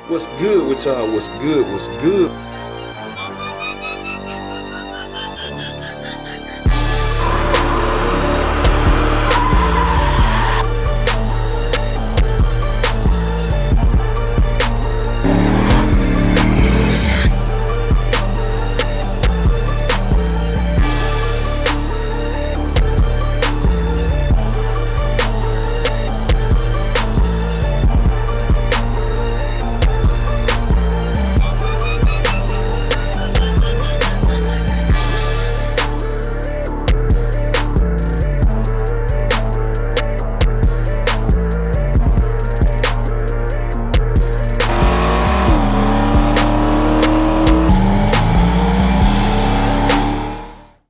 What's good with y'all? What's good? What's good?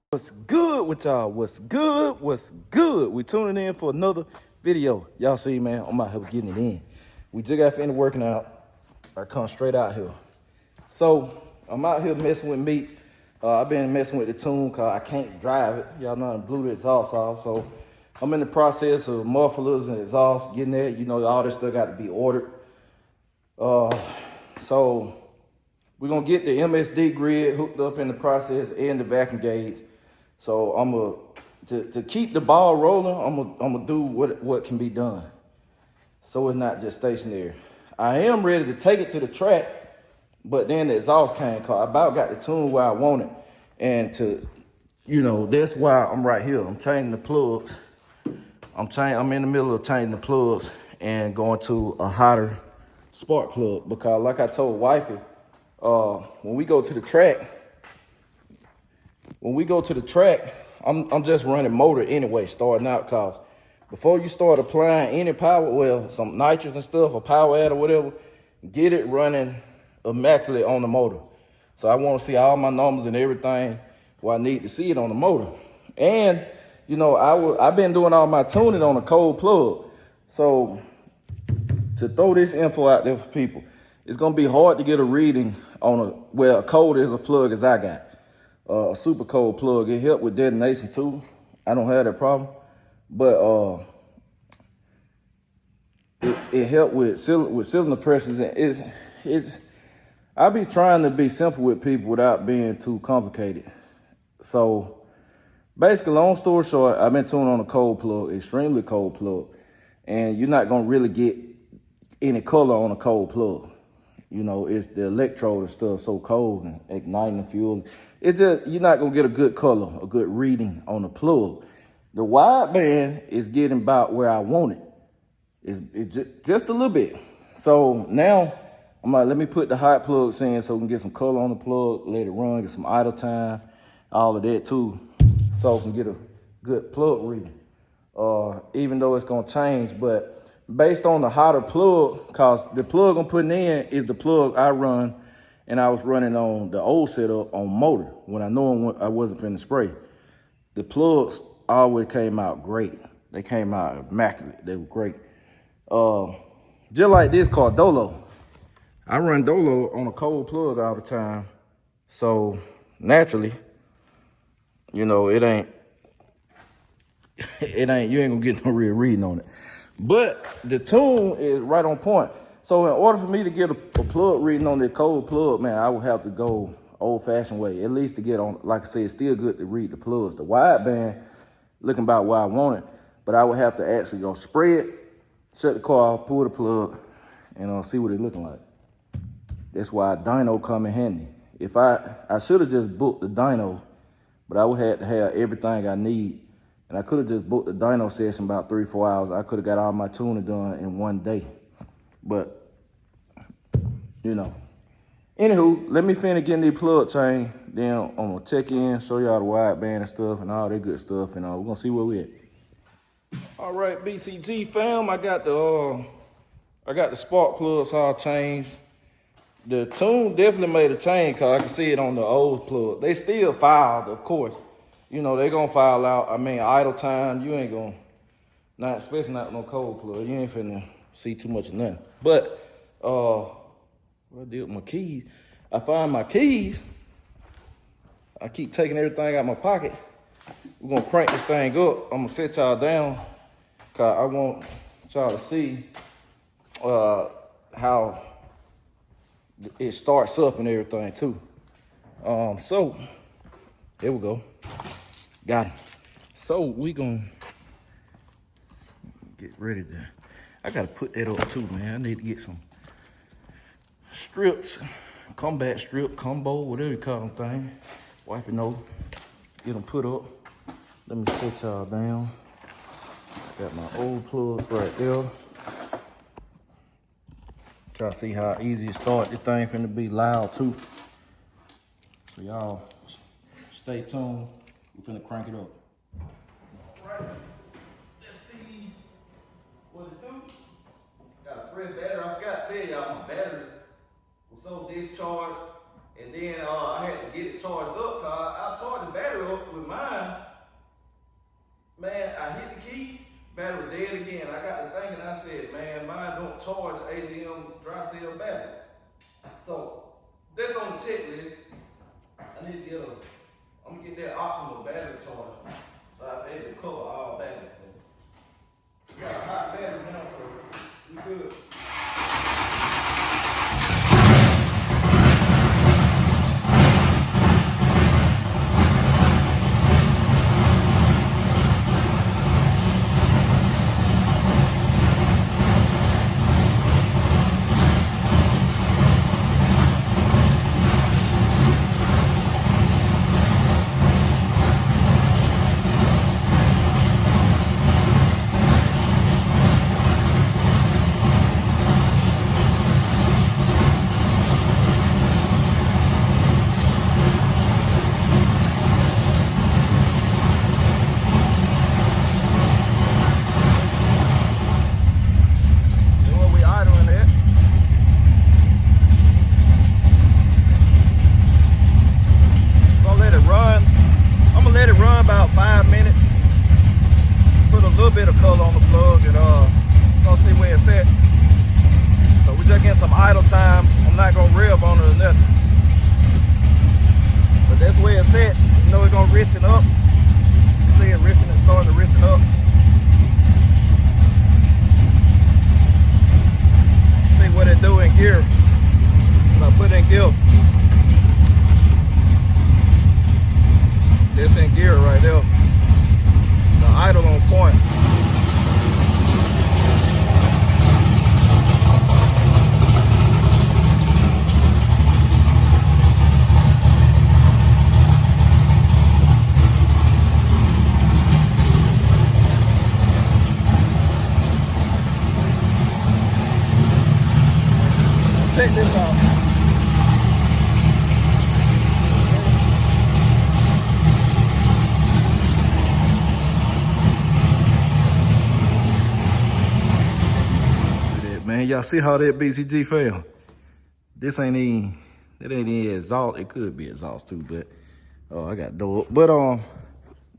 What's good with y'all? What's good? What's good? We tuning in for another video. Y'all see, man, I'm out here getting it in. We just got finished working out. I come straight out here. So I'm out here messing with Meech. I've been messing with the tune because I can't drive it. Y'all know I blew the exhaust off. So I'm in the process of mufflers and exhaust, getting there. You know, all this stuff got to be ordered. So we're going to get the MSD grid hooked up in the process and the vacuum gauge. So to keep the ball rolling, I'm gonna do what can be done, so it's not just stationary. I am ready to take it to the track, but then the exhaust came. Cause I about got the tune where I want it, and that's why I'm right here. I'm changing the plugs. I'm in the middle of changing the plugs and going to a hotter spark plug, because like I told wifey, when we go to the track. I'm just running motor anyway, starting out, cause before you start applying any power, well, some nitrous and stuff, or power add or whatever, get it running immaculate on the motor. So I want to see all my numbers and everything where I need to see it on the motor. And I've been doing all my tuning on a cold plug. So to throw this info out there for people, it's gonna be hard to get a reading on a cold as a plug as I got. A super cold plug. It helped with detonation too. I don't have that problem, but it helped with cylinder pressures. And I be trying to be simple with people without being too complicated. So basically, long story short, I've been tuning on a cold plug, extremely cold plug, and you're not gonna really get any color on a cold plug. You know, it's the electrode and stuff so cold and igniting the fuel. It's just, you're not gonna get a good color, a good reading on the plug. The wideband is getting about where I want it. It's just a little bit. So now I'm like, let me put the hot plugs in so we can get some color on the plug, let it run, get some idle time, all of that too, so we can get a good plug reading. Even though it's gonna change, but based on the hotter plug, cause the plug I'm putting in is the plug I run, and I was running on the old setup on motor when I know I wasn't finna spray. The plugs always came out great. They came out immaculate. They were great. Just like this called Dolo. I run Dolo on a cold plug all the time. So naturally, you ain't you ain't gonna get no real reading on it. But the tune is right on point. So in order for me to get a plug reading on the cold plug, man, I would have to go old-fashioned way, at least to get on. Like I said, it's still good to read the plugs. The wideband, looking about where I want it, but I would have to actually go spray it, shut the car off, pull the plug, and see what it's looking like. That's why a dyno come in handy. If I should have just booked the dyno, but I would have to have everything I need. And I could have just booked the dyno session about 3-4 hours. I could have got all my tuning done in one day. But, Anywho, let me finish getting the plug chain. Then I'm going to check in, show y'all the wideband and stuff and all that good stuff. And we're going to see where we at. All right, BCG fam, I got the spark plugs all changed. The tune definitely made a change because I can see it on the old plug. They still filed, of course. They gonna file out. I mean, idle time, you ain't gonna, not especially not no cold plug. You ain't finna see too much of nothing. But what I did with my keys? I find my keys. I keep taking everything out of my pocket. We're gonna crank this thing up. I'm gonna set y'all down because I want y'all to see how it starts up and everything too. So there we go. Got it. So we gonna get ready to, I gotta put that up too, man. I need to get some strips, combat strip, combo, whatever you call them thing. Wifey knows. Get them put up. Let me set y'all down. Got my old plugs right there. Try to see how easy it start. This thing finna be loud too. So y'all stay tuned. We're finna crank it up. Alright, let's see what it do. Got a fresh battery. I forgot to tell y'all my battery was so discharged. And then I had to get it charged up, cause I charged the battery up with mine. Man, I hit the key, battery dead again. I got the thing and I said, man, mine don't charge AGM dry cell batteries. So that's on the checklist. I need to get I'm gonna get that optimal battery charge. So I'll be able to cover all batteries. We got a hot battery now, so we good. Bit of color on the plug and gonna see where it's at. So we just getting some idle time. I'm not gonna rev on it or nothing. But that's where it's at. You know it's gonna richen up. You see it richen and starting to richen up. See what it do in gear. When I put in gear. This in gear right there. The idle on point. Check this out. Man, y'all see how that BCG fell? This ain't even, it ain't even exhaust. It could be exhaust too, but I got door. But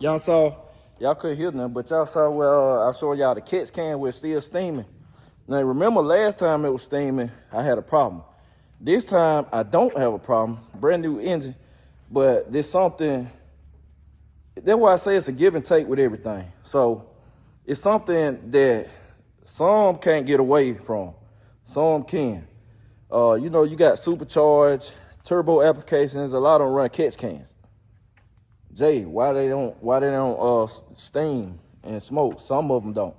y'all saw, y'all couldn't hear nothing, but y'all saw where I showed y'all the catch can was still steaming. Now remember last time it was steaming, I had a problem. This time I don't have a problem, brand new engine, but there's something, that's why I say it's a give and take with everything. So it's something that some can't get away from, some can. You know, you got supercharged, turbo applications, a lot of them run catch cans. Jay, why they don't steam and smoke? Some of them don't.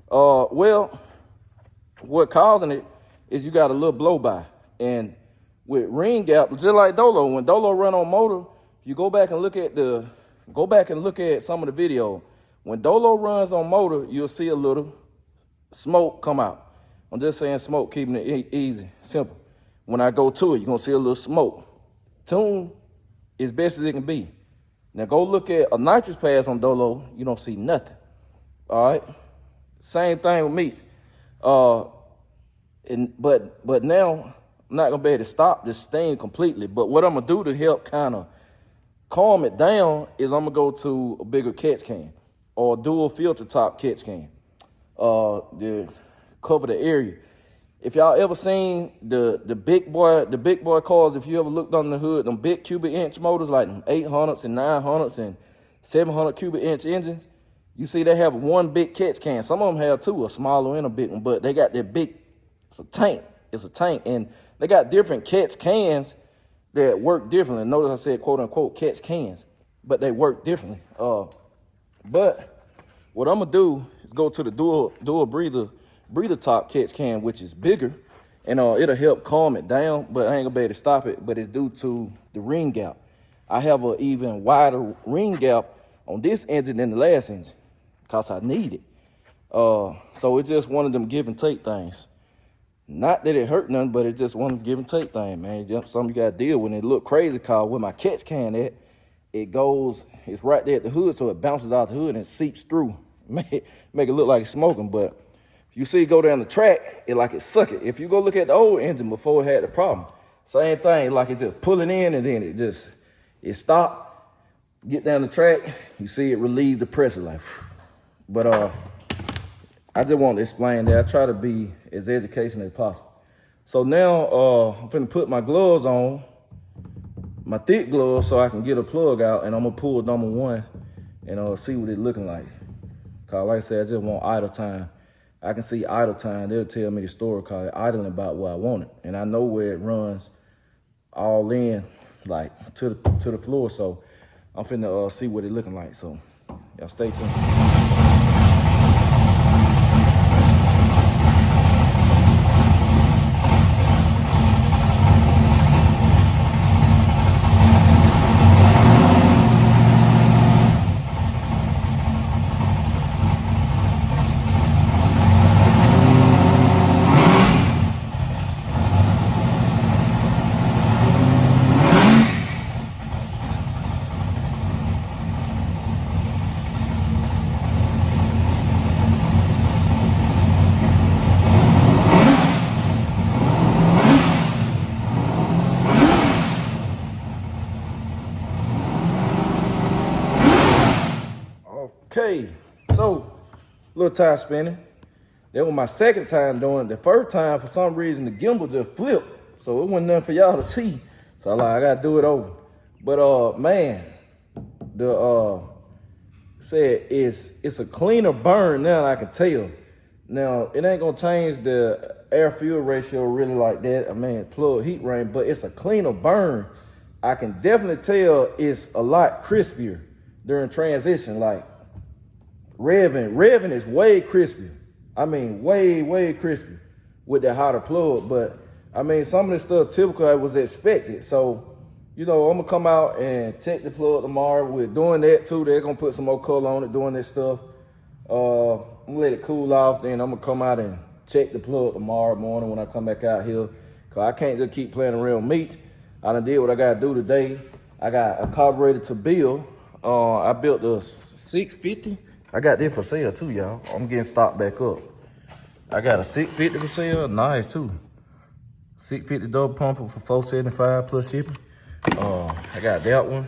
Well, what causing it is you got a little blow by. And with ring gap, just like Dolo, when Dolo run on motor, if you go back and look at some of the video, when Dolo runs on motor, you'll see a little smoke come out. I'm just saying smoke, keeping it easy, simple. When I go to it, you're gonna see a little smoke. Tune as best as it can be. Now go look at a nitrous pass on Dolo, you don't see nothing. All right? Same thing with Meech. But now I'm not gonna be able to stop this thing completely. But what I'm gonna do to help kind of calm it down is I'm gonna go to a bigger catch can or a dual filter top catch can. To cover the area. If y'all ever seen the big boy cars, if you ever looked under the hood, them big cubic inch motors like them 800s and 900s and 700 cubic inch engines, you see they have one big catch can. Some of them have two, a smaller and a big one, but they got that big, it's a tank, and They got different catch cans that work differently. Notice I said quote unquote catch cans, but they work differently. But what I'm gonna do is go to the dual breather top catch can, which is bigger, and it'll help calm it down, but I ain't gonna be able to stop it, but it's due to the ring gap. I have an even wider ring gap on this engine than the last engine because I need it. So it's just one of them give and take things. Not that it hurt nothing, but it's just one of them give and take thing, man. It's something you gotta deal with. And it look crazy cause where my catch can at, it's right there at the hood, so it bounces out the hood and seeps through. Make it look like it's smoking, but you see it go down the track, it suck it. If you go look at the old engine before it had the problem, same thing, like it just pull it in and then it stop, get down the track, you see it relieve the pressure like. But I just want to explain that. I try to be as educational as possible. So now I'm finna put my gloves on, my thick gloves, so I can get a plug out, and I'm gonna pull number 1 and see what it looking like. Cause like I said, I just want idle time. I can see idle time. They'll tell me the story called idling about where I want it. And I know where it runs all in, like to the floor. So I'm finna see what it looking like. So y'all stay tuned. Okay, so little tire spinning. That was my second time doing it. The first time, for some reason, the gimbal just flipped, so it wasn't nothing for y'all to see. So I gotta do it over. But man, the said it's a cleaner burn now. I can tell. Now it ain't gonna change the air fuel ratio really like that. I mean, plug heat range, but it's a cleaner burn. I can definitely tell it's a lot crispier during transition. Like revving is way crispier. I mean, way crispier with that hotter plug. But I mean, some of this stuff typical was expected. So, I'm gonna come out and check the plug tomorrow. We're doing that too. They're gonna put some more color on it, doing this stuff. I'm gonna let it cool off. Then I'm gonna come out and check the plug tomorrow morning when I come back out here. Cause I can't just keep playing around with Meech. I done did what I gotta do today. I got a carburetor to build. I built a 650. I got this for sale too, y'all. I'm getting stocked back up. I got a 650 for sale, nice too. 650 double pumper for $475 plus shipping. I got that one.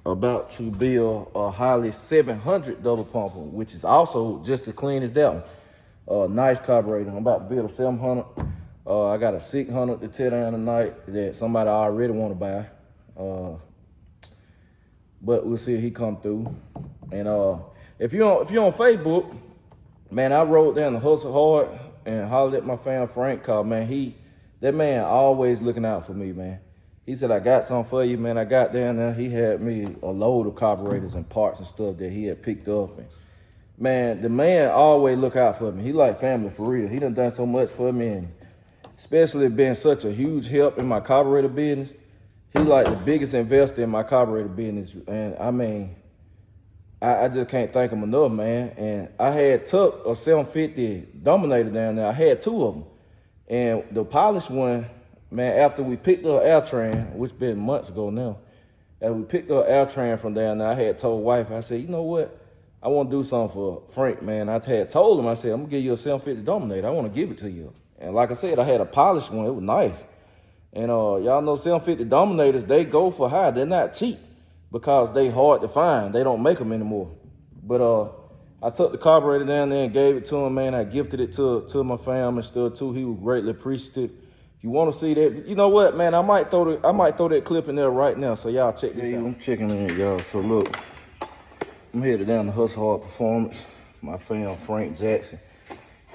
About to build a Highly 700 double pumper, which is also just as clean as that one. Nice carburetor. I'm about to build a 700. I got a 600 to tear down tonight that somebody already want to buy. But we'll see if he come through. And if you're on Facebook, man, I wrote down the hustle hard and hollered at my fan Frank. Cause man, that man always looking out for me, man. He said, I got something for you, man. I got down there. He had me a load of carburetors and parts and stuff that he had picked up. And man, the man always look out for me. He like family for real. He done so much for me, and especially been such a huge help in my carburetor business. He like the biggest investor in my carburetor business. And I mean, I just can't thank him enough, man. And I had took a 750 Dominator down there. I had 2 of them. And the polished one, man, after we picked up Altran, which been months ago now, after we picked up Altran from down there, I had told wife, I said, you know what? I want to do something for Frank, man. I had told him, I said, I'm going to give you a 750 Dominator. I want to give it to you. And like I said, I had a polished one. It was nice. And y'all know 750 Dominators, they go for high. They're not cheap, because they hard to find. They don't make them anymore. But I took the carburetor down there and gave it to him, man. I gifted it to my fam and stuff too. He was greatly appreciative. If you want to see that, you know what, man, I might throw that clip in there right now, so y'all check this out. I'm checking in, y'all. So look, I'm headed down to Hustle Hard Performance. My fam Frank Jackson,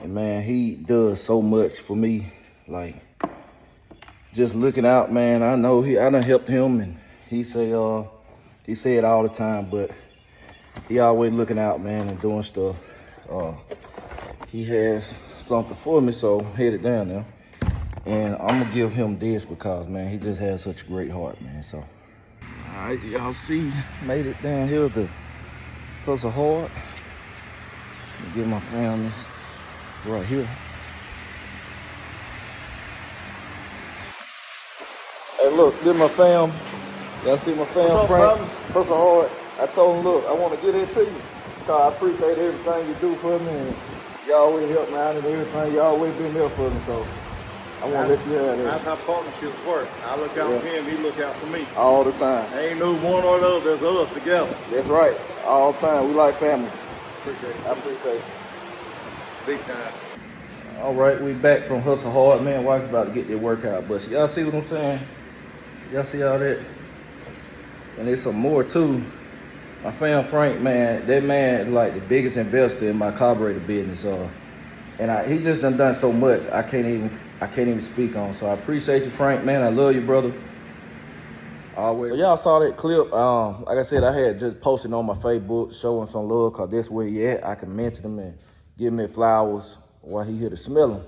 and man, he does so much for me. Like, just looking out, man. I know I done helped him, and he say it all the time, but he always looking out, man, and doing stuff. He has something for me, so I'm headed down now. And I'm gonna give him this because, man, he just has such a great heart, man. So, all right, y'all see, made it down here to Hustle Hard. Get my family right here. Hey, look, this my fam. Y'all see my fam, Frank? Hustle Hard. I told him, look, I want to get it to you because I appreciate everything you do for me, and you always help me out and everything. You always been there for me, so I want to let you have that. That's how partnerships work. I look out for him, he look out for me. All the time. Ain't no one or the other, there's us together. That's right. All the time. We like family. Appreciate it. I appreciate it. Big time. All right, we back from Hustle Hard. Man, wife about to get their workout, but y'all see what I'm saying? Y'all see all that? And there's some more too. My fam Frank, man, that man is like the biggest investor in my carburetor business. And he just done so much I can't even speak on. So I appreciate you, Frank, man. I love you, brother. Always. So y'all saw that clip. Like I said, I had just posted on my Facebook showing some love because that's where he at. I can mention him and give him flowers while he here to smell him.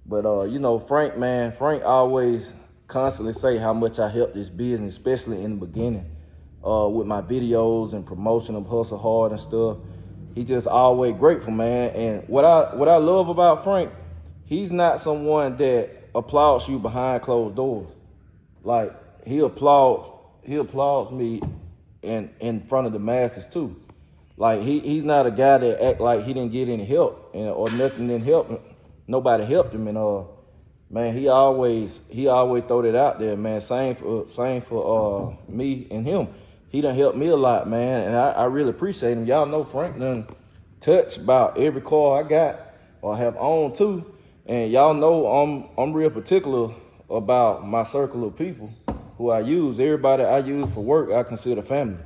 But you know, Frank always constantly say how much I helped this business, especially in the beginning, with my videos and promotion of Hustle Hard and stuff. He just always grateful, man. And what I love about Frank, he's not someone that applauds you behind closed doors. Like he applauds me in front of the masses too. Like he's not a guy that act like he didn't get any help or nothing didn't help him. Nobody helped him, and man, he always throw it out there, man. Same for me and him. He done helped me a lot, man, and I really appreciate him. Y'all know Frank done touched about every car I got or have owned too, and y'all know I'm real particular about my circle of people who I use. Everybody I use for work, I consider family.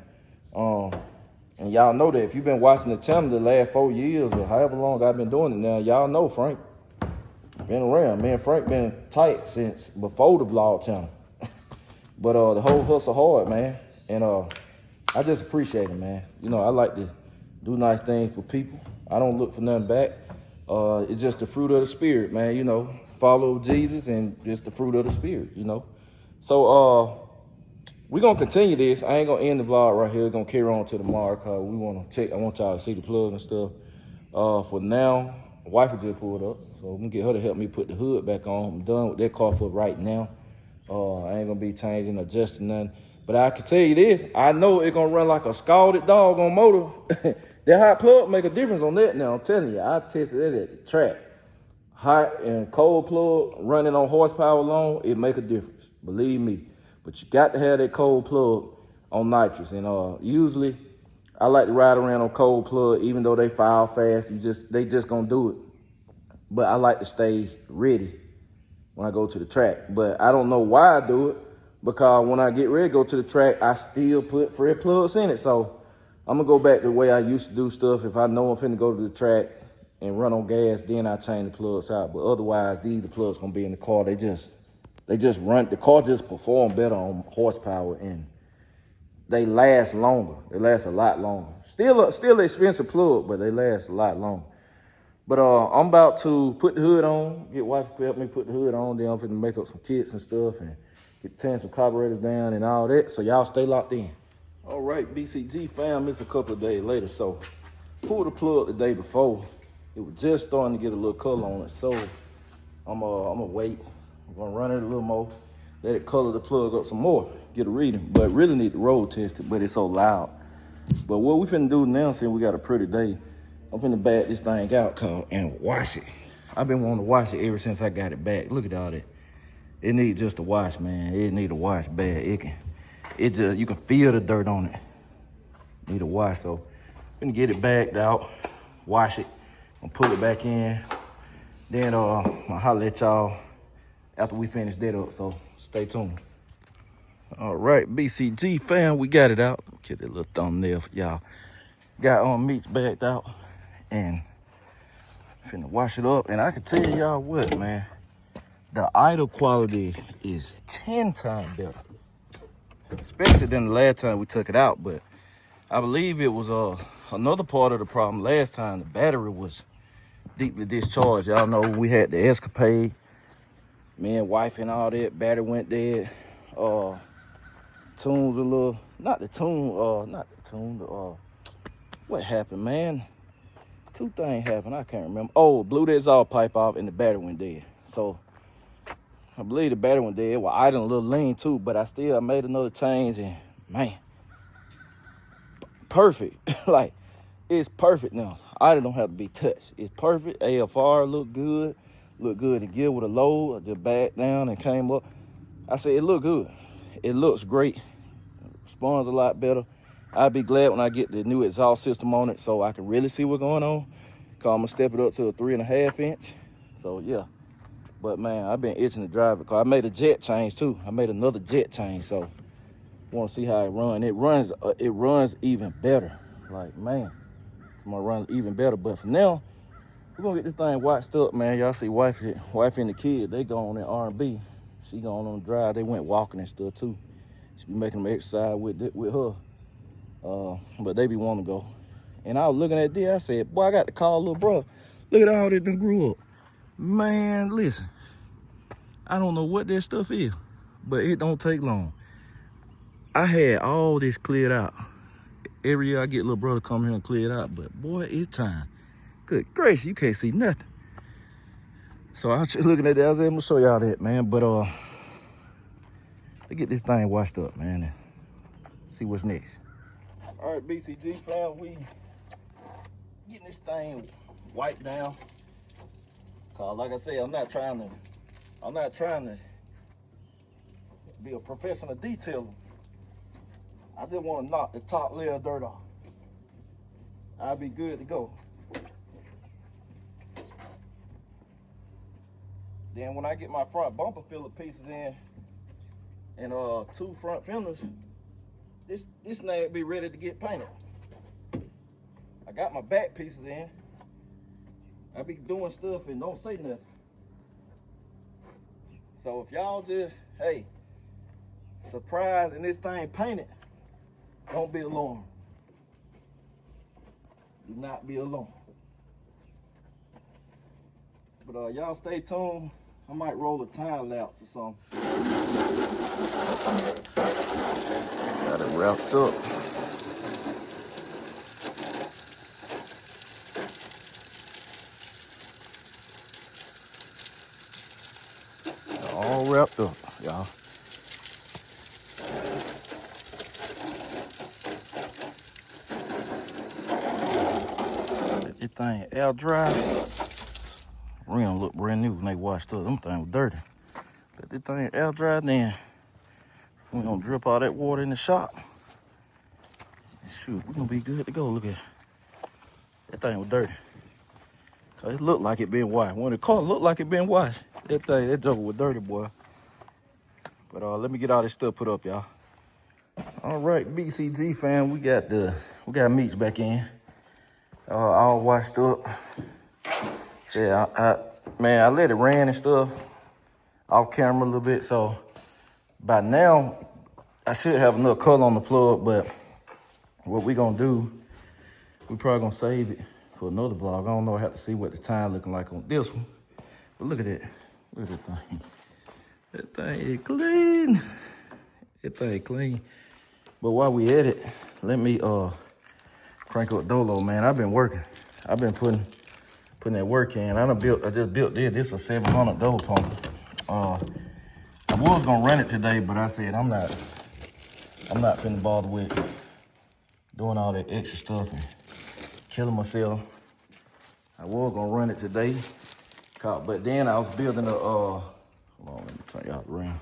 And y'all know that if you've been watching the channel the last 4 years or however long I've been doing it now, y'all know Frank been around. Man, Frank been tight since before the vlog channel. But the whole Hustle Hard, man. And I just appreciate it, man. You know, I like to do nice things for people. I don't look for nothing back. It's just the fruit of the spirit, man. You know, follow Jesus and just the fruit of the spirit, you know. So we're gonna continue this. I ain't gonna end the vlog right here. We're gonna carry on to tomorrow because we wanna check. I want y'all to see the plug and stuff. For now, my wife just pulled up, so I'm gonna get her to help me put the hood back on. I'm done with that car for right now. I ain't gonna be changing, adjusting nothing. But I can tell you this, I know it's gonna run like a scalded dog on motor. That hot plug make a difference on that now, I'm telling you. I tested it at the track. Hot and cold plug running on horsepower alone, it make a difference, believe me. But you got to have that cold plug on nitrous. And usually I like to ride around on cold plug, even though they file fast, they just gonna do it. But I like to stay ready when I go to the track. But I don't know why I do it, because when I get ready to go to the track, I still put fresh plugs in it. So I'm gonna go back to the way I used to do stuff. If I know I'm finna go to the track and run on gas, then I change the plugs out. But otherwise, the plugs gonna be in the car. They just run, the car just perform better on horsepower, and they last longer. They last a lot longer. Still expensive plug, but they last a lot longer. But I'm about to put the hood on, get wife to help me put the hood on, then I'm finna make up some kits and stuff and tearing some carburetors down and all that. So y'all stay locked in. All right, BCG fam, it's a couple of days later. So pulled the plug the day before. It was just starting to get a little color on it. So I'm gonna wait. I'm gonna run it a little more, let it color the plug up some more, get a reading. But really need to road test it, but it's so loud. But what we finna do now, since we got a pretty day, I'm finna back this thing out and wash it. I've been wanting to wash it ever since I got it back. Look at all that. It need just a wash, man. It need a wash bad. You can feel the dirt on it. Need a wash. So I'm gonna get it backed out, wash it, and pull it back in. Then I'll holler at y'all after we finish that up, so stay tuned. All right, BCG fam, we got it out. Get that little thumbnail for y'all. Got Meech backed out and finna wash it up. And I can tell y'all what, man, the idle quality is 10 times better, especially than the last time we took it out. But I believe it was another part of the problem last time. The battery was deeply discharged. Y'all know we had the escapade, me and wife and all that. Battery went dead. Tunes a little, not the tune. What happened, man? Two things happened. I can't remember. Oh, blew the exhaust pipe off and the battery went dead. So I believe the battery went dead. Well, I done a little lean too, but I made another change and man, perfect. Like, it's perfect now. I don't have to be touched. It's perfect. AFR look good. Look good to get with a load. I just backed down and came up. I said, it look good. It looks great. Responds a lot better. I'll be glad when I get the new exhaust system on it so I can really see what's going on. Cause I'm gonna step it up to a 3.5 inch. So yeah. But man, I've been itching to drive it. Cause I made a jet change too. I made another jet change. So want to see how it runs. It runs even better. Like, man, it's gonna run even better. But for now, we're gonna get this thing waxed up, man. Y'all see wife and the kid, they going in R&B. She going on the drive. They went walking and stuff too. She be making them exercise with her. But they be wanting to go. And I was looking at this, I said, boy, I got to call little bro. Look at all that done grew up. Man, listen, I don't know what that stuff is, but it don't take long. I had all this cleared out. Every year I get little brother come here and clear it out, but boy, it's time. Good gracious, you can't see nothing. So I was just looking at that, I was able to show y'all that, man. But to get this thing washed up, man, and see what's next. All right, BCG fam, we getting this thing wiped down. Cause like I said, I'm not trying to be a professional detailer. I just want to knock the top layer of dirt off. I'll be good to go. Then when I get my front bumper filler pieces in and 2 front fenders, this thing be ready to get painted. I got my back pieces in. I be doing stuff and don't say nothing. So if y'all just, hey, surprised and this thing painted, don't be alarmed. Do not be alarmed. But y'all stay tuned. I might roll a time lapse or something. Got it wrapped up. All wrapped up, y'all. Let this thing air dry. Rim look brand new when they washed up. Them things was dirty. Let this thing air dry, then we're gonna drip all that water in the shop. And shoot, we're gonna be good to go. Look at it. That thing was dirty. Cause it looked like it been washed. When the car looked like it been washed, that joker was dirty, boy. But let me get all this stuff put up, y'all. All right, BCG fam, we got Meech back in. All washed up. Yeah, man, I let it rain and stuff off camera a little bit, so by now I should have enough color on the plug. But what we gonna do, we probably gonna save it for another vlog. I don't know, I have to see what the time looking like on this one. But look at that. Look at that thing. That thing is clean. That thing clean. But while we at it, let me crank up Dolo, man. I've been working. I've been putting that work in. I just built this. This is a 700 Dolo pump. I was gonna run it today, but I said I'm not finna bother with doing all that extra stuff and killing myself. I was gonna run it today, but then I was building a hold on, let me turn y'all around.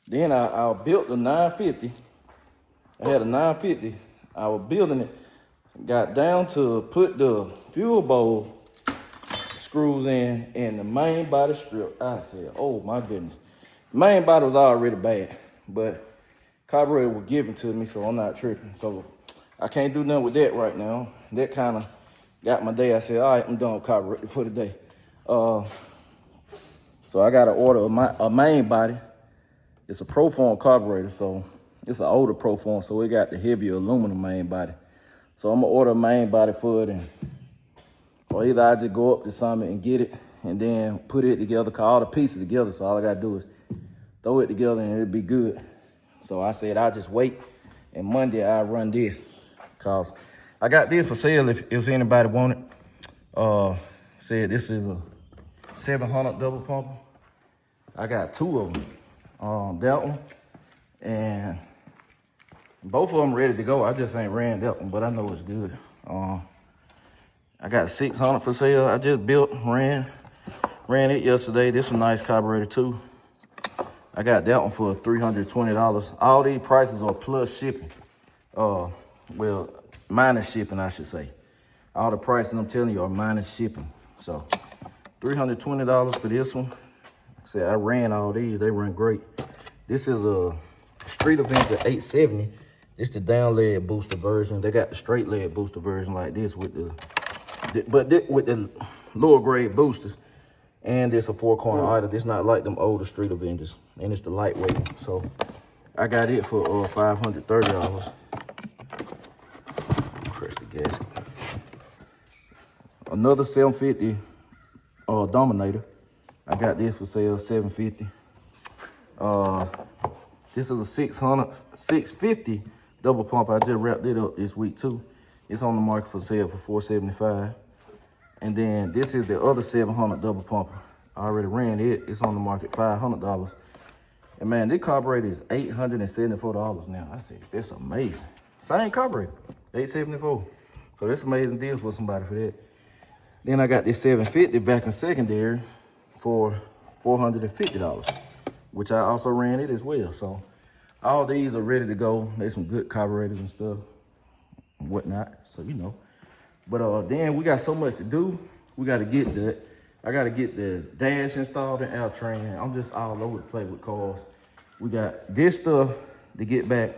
Then I built the 950. I had a 950. I was building it. Got down to put the fuel bowl screws in and the main body strip. I said, oh my goodness. The main body was already bad, but Carburetor was given to me, so I'm not tripping. So I can't do nothing with that right now. That kind of got my day. I said, all right, I'm done with Carburetor for the day. So I got to order a main body. It's a Proform carburetor, so it's an older Proform, so it got the heavier aluminum main body. So I'm gonna order a main body for it, or either I just go up to Summit and get it and then put it together, call all the pieces together. So all I gotta do is throw it together and it'll be good. So I said I'll just wait, and Monday I'll run this, cause I got this for sale if anybody want it. Said this is a 700 double pumper. I got two of them. That one, and both of them ready to go. I just ain't ran that one, but I know it's good. I got 600 for sale. I just ran it yesterday. This is a nice carburetor too. I got that one for $320. All these prices are plus shipping. Well, minus shipping, I should say. All the prices I'm telling you are minus shipping. So $320 for this one. Say I ran all these, they run great. This is a Street Avenger 870. This the down leg booster version. They got the straight leg booster version like this with with the lower grade boosters. And it's a 4-corner idler. This not like them older Street Avengers. And it's the lightweight. So I got it for $530. Crush the gasket. Another 750 Dominator. I got this for sale, $750. This is a 650 double pump. I just wrapped it up this week too. It's on the market for sale for $475. And then this is the other 700 double pumper. I already ran it. It's on the market $500. And man, this carburetor is $874 now. I said, that's amazing. Same carburetor, $874. So that's an amazing deal for somebody for that. Then I got this 750 vacuum secondary for $450, which I also ran it as well. So all these are ready to go. There's some good carburetors and stuff and whatnot, so you know. But then we got so much to do. We got to get I got to get the dash installed and L-train. I'm just all over the place with cars. We got this stuff to get back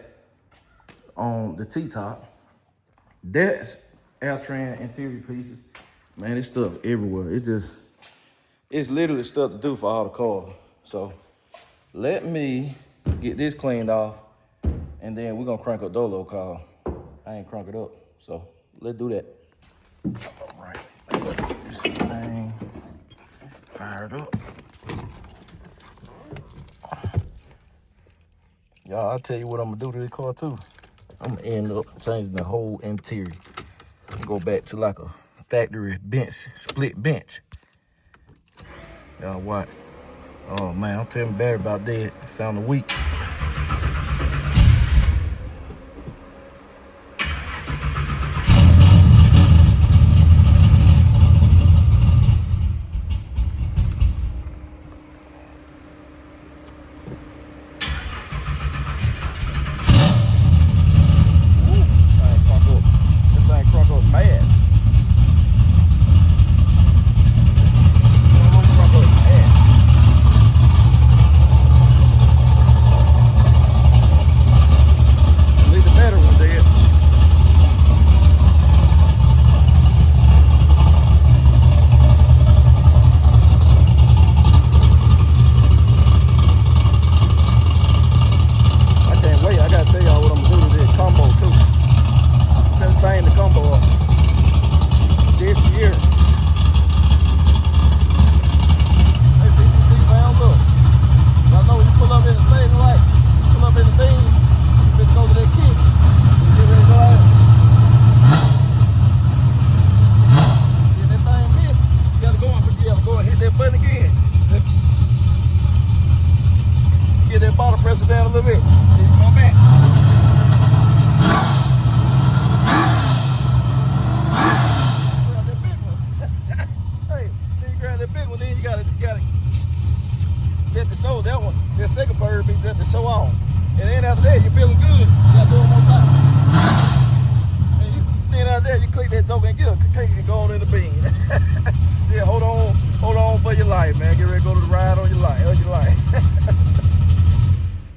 on the T-top. That's L-train interior pieces. Man, this stuff everywhere. It's literally stuff to do for all the cars. So let me get this cleaned off, and then we're gonna crank up Dolo car. I ain't crank it up, so let's do that. All right, let's get this thing fired up. Y'all, I'll tell you what I'm gonna do to this car too. I'm gonna end up changing the whole interior. Go back to like a factory bench, split bench. Y'all what? Oh man, I'm telling Barry about that. It sounded weak.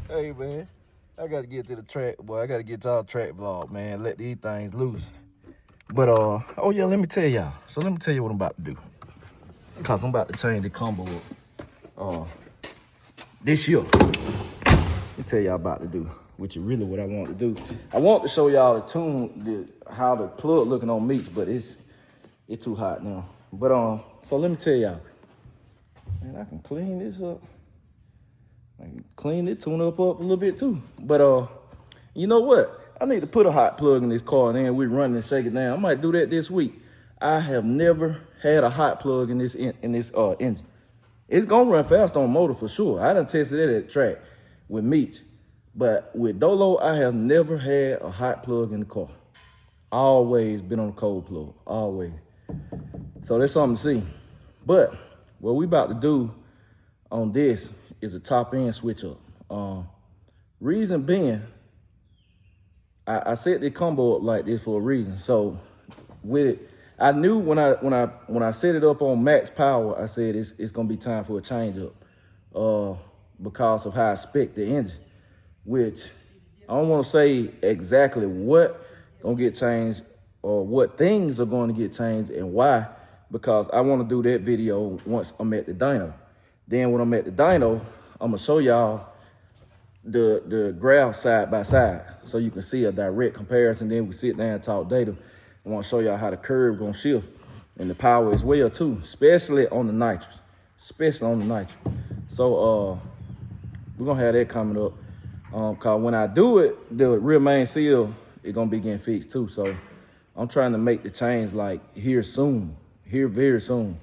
Hey man, I gotta get to the track, boy. I gotta get y'all track vlog, man. Let these things loose. But oh yeah, let me tell y'all. So let me tell you what I'm about to do. Cause I'm about to change the combo up. this year. Let me tell y'all about to do, which is really what I want to do. I want to show y'all the tune, how the plug looking on Meech, but it's too hot now. But so let me tell y'all, man, I can clean this up. I can clean it, tune up a little bit too. But you know what? I need to put a hot plug in this car and then we run and shake it down. I might do that this week. I have never had a hot plug in this engine. It's gonna run fast on motor for sure. I done tested it at the track with Meech. But with Dolo, I have never had a hot plug in the car. Always been on a cold plug, always. So that's something to see. But what we about to do on this is a top end switch up. Reason being, I set the combo up like this for a reason. So with it, I knew when I set it up on max power, I said it's gonna be time for a change up because of how I spec the engine, which I don't want to say exactly what gonna get changed or what things are going to get changed and why, because I want to do that video once I'm at the dyno. Then when I'm at the dyno, I'm gonna show y'all the graph side by side so you can see a direct comparison. Then we sit down and talk data. I want to show y'all how the curve gonna shift and the power as well too, especially on the nitrous, So we're gonna have that coming up. Cause when I do it, the rear main seal is gonna be getting fixed too. So I'm trying to make the change like here very soon.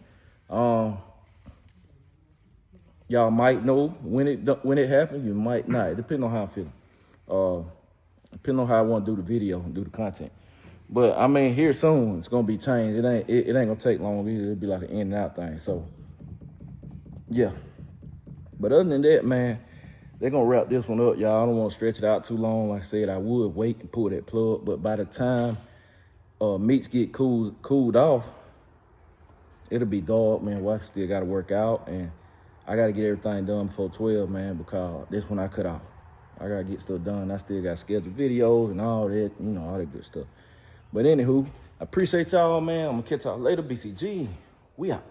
Y'all might know when it happened. You might not. It depends on how I'm feeling. Depending on how I want to do the video and do the content. But I mean, here soon it's gonna be changed. It ain't gonna take long either. It'll be like an in and out thing. So yeah. But other than that, man, they're gonna wrap this one up, y'all. I don't want to stretch it out too long. Like I said, I would wait and pull that plug, but by the time Meech get cooled off, it'll be dark, man. Wife still got to work out, and I got to get everything done before 12, man, because this one I cut off. I got to get stuff done. I still got scheduled videos and all that, all that good stuff. But anywho, I appreciate y'all, man. I'm going to catch y'all later. BCG, we out.